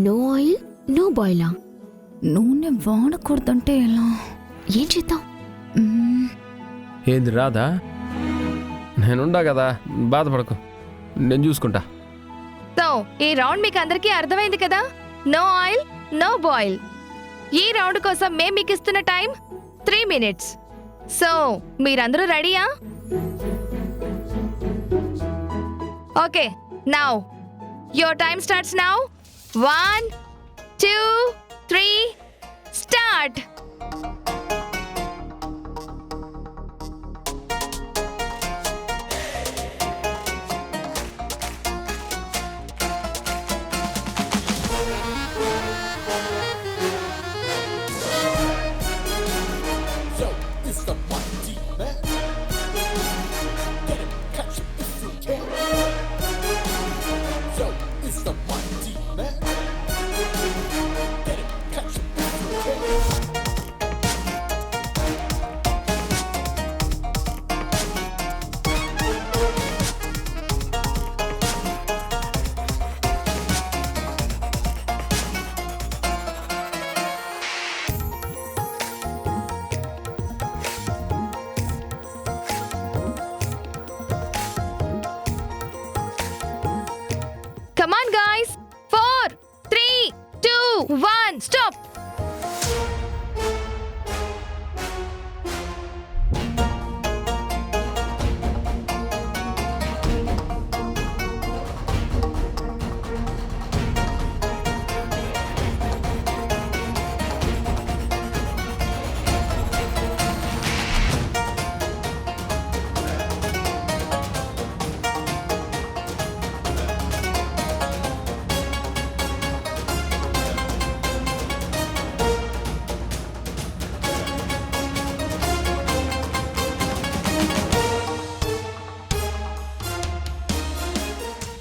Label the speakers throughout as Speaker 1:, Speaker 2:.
Speaker 1: No oil no బాయిలా?
Speaker 2: నూనె వాడకూడదంటే ఎలా?
Speaker 1: ఏం చేద్దాం?
Speaker 3: ఏంది రాదా? నేనుండా కదా, బాధపడకు, నేను చూసుకుంటా.
Speaker 4: సో ఈ రౌండ్ మీకు అందరికీ అర్థమైంది కదా? No oil no boil. ఈ రౌండ్ కోసం మేము మీకు ఇస్తున్న టైం 3 minutes. సో మీరందరూ రెడీయా? Okay, now your time starts now. 1 2 3 start. Come on guys. 4 3 2 1 stop.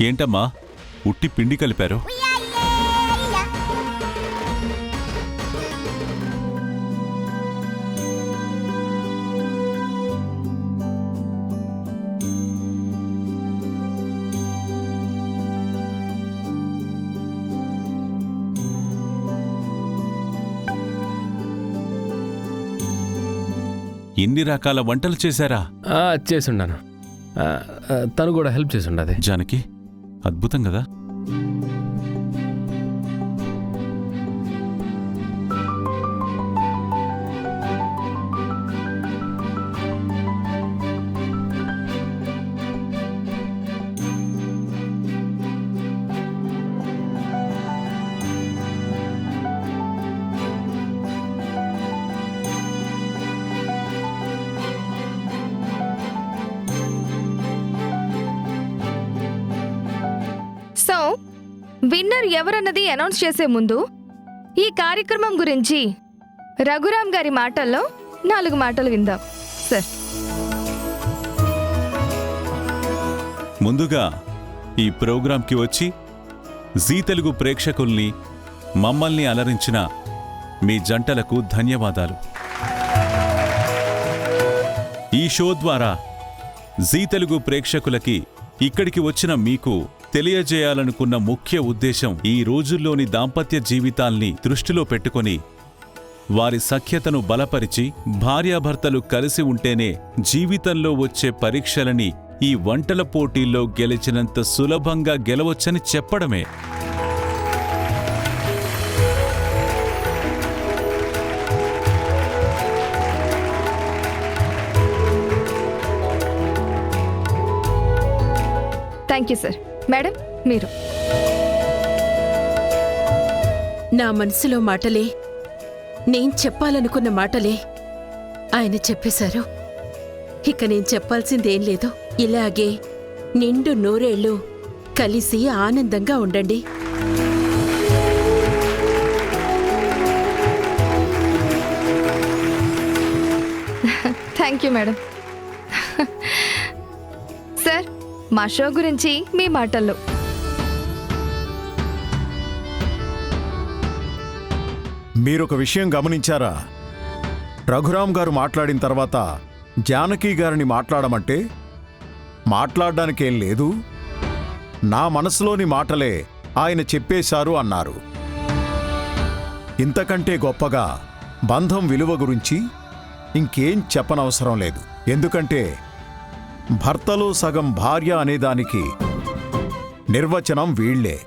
Speaker 5: ఏంటమ్మా ఉట్టి పిండి కలిపారు? ఎన్ని రకాల వంటలు చేశారా?
Speaker 3: చేసుండాను. తను కూడా హెల్ప్ చేసి ఉండదు.
Speaker 5: జానకి, అద్భుతం కదా.
Speaker 4: సో విన్నర్ ఎవరన్నది అనౌన్స్ చేసే ముందు ఈ కార్యక్రమం గురించి రఘురామ్ గారి మాటల్లో 4 మాటలు విందాం సార్.
Speaker 5: ముందుగా ఈ ప్రోగ్రాంకి వచ్చి జీ తెలుగు ప్రేక్షకుల్ని, మమ్మల్ని అలరించిన మీ జంటలకు ధన్యవాదాలు. ఈ షో ద్వారా జీ తెలుగు ప్రేక్షకులకి, ఇక్కడికి వచ్చిన మీకు తెలియజేయాలనుకున్న ముఖ్య ఉద్దేశం ఈ రోజుల్లోని దాంపత్య జీవితాల్ని దృష్టిలో పెట్టుకొని వారి సఖ్యతను బలపరిచి భార్యాభర్తలు కలిసి ఉంటేనే జీవితంలో వచ్చే పరీక్షలని ఈ వంటల పోటీల్లో గెలిచినంత సులభంగా గెలవచ్చని చెప్పడమే.
Speaker 4: Thank you sir. మేడం మీరు.
Speaker 6: నా మనసులో మాటలే, నేను చెప్పాలనుకున్న మాటలే ఆయన చెప్పేశారు. ఇక నేను చెప్పాల్సిందేం లేదు. ఇలాగే నిండు నూరేళ్లు కలిసి ఆనందంగా ఉండండి.
Speaker 4: Thank you madam. సార్, మా షో గురించి మీ మాటల్లో.
Speaker 7: మీరొక విషయం గమనించారా? రఘురామ్ గారు మాట్లాడిన తర్వాత జానకి గారిని మాట్లాడమంటే మాట్లాడడానికేం లేదు, నా మనసులోని మాటలే ఆయన చెప్పేశారు అన్నారు. ఇంతకంటే గొప్పగా బంధం విలువ గురించి ఇంకేం చెప్పనవసరం లేదు. ఎందుకంటే భర్తలో సగం భార్య అనేదానికి నిర్వచనం వీళ్లే.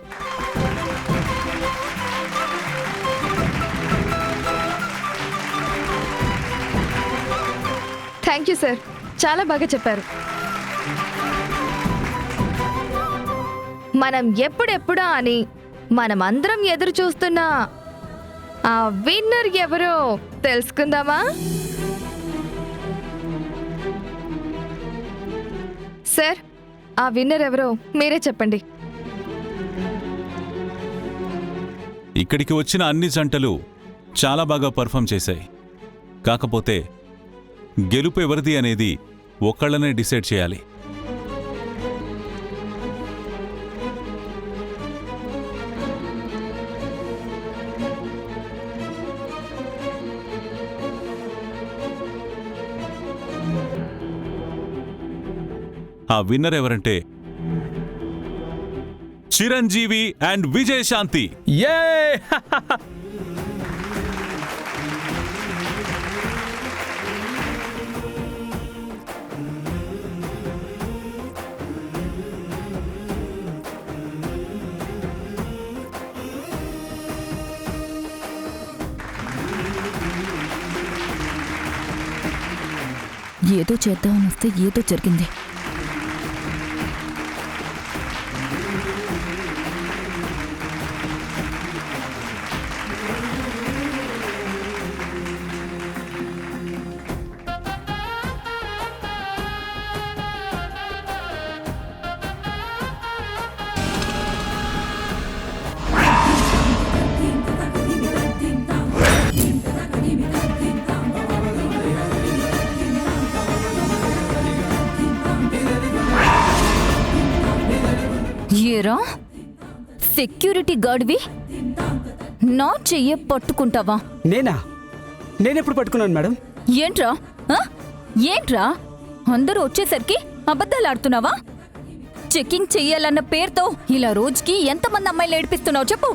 Speaker 4: థ్యాంక్ యూ సార్, చాలా బాగా చెప్పారు. మనం ఎప్పుడెప్పుడా అని మనమందరం ఎదురు చూస్తున్నా ఆ విన్నర్ ఎవరో తెలుసుకుందామా? సార్, ఆ విన్నర్ ఎవరో మీరే చెప్పండి.
Speaker 5: ఇక్కడికి వచ్చిన అన్ని జంటలు చాలా బాగా పర్ఫామ్ చేశాయి. కాకపోతే గెలుపు ఎవరిది అనేది ఒక్కళ్ళనే డిసైడ్ చేయాలి. ఆ విన్నర్ ఎవరంటే చిరంజీవి అండ్ విజయశాంతి.
Speaker 3: ఏ
Speaker 2: ఏదో చేద్దామని వస్తే ఏదో జరిగింది. ఏరా సెక్యూరిటీ గార్డ్వి నా చెయ్యే పట్టుకుంటావా?
Speaker 8: నేనెప్పుడు పట్టుకున్నాను మేడం?
Speaker 2: ఏంట్రా ఏంట్రా అందరూ వచ్చేసరికి అబద్ధాలాడుతున్నావా? చెకింగ్ చెయ్యాలన్న పేరుతో ఇలా రోజుకి ఎంతమంది అమ్మాయిలు ఏడిపిస్తున్నావు చెప్పు.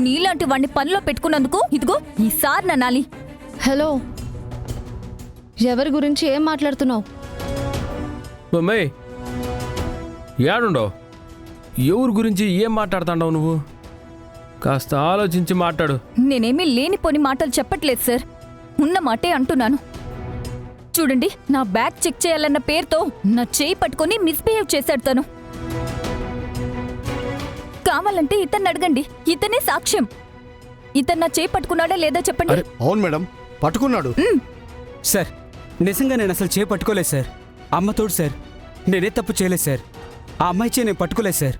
Speaker 2: నీలాంటి వాణ్ణి పనిలో పెట్టుకున్నందుకు ఇదిగో ఈసారి ననాలి.
Speaker 9: హలో, ఎవరి గురించి ఏం మాట్లాడుతున్నావు?
Speaker 3: మమ్మీ ఏడుండవు? ఎవరి గురించి ఏం మాట్లాడుతాండవు నువ్వు? కాస్త ఆలోచించి మాట్లాడు.
Speaker 2: నేనేమీ లేనిపోని మాటలు చెప్పట్లేదు సార్, ఉన్న మాటే అంటున్నాను. చూడండి, నా బ్యాగ్ చెక్ చేయాలన్న పేరుతో నా చేయి పట్టుకొని మిస్బిహేవ్ చేశాడు తను. కావాలంటే ఇతన్ని అడగండి, ఇతనే సాక్ష్యం. ఇతను నా చేయి పట్టుకున్నాడా లేదా చెప్పండి.
Speaker 10: అవును మేడం, పట్టుకున్నాడు.
Speaker 8: సార్, నిజంగా నేను అసలు చేపట్టుకోలేదు సార్. అమ్మతోడు సార్, నేనే తప్పు చేయలేదు సార్. ఆ అమ్మాయి చేయి నేను పట్టుకోలేదు సార్.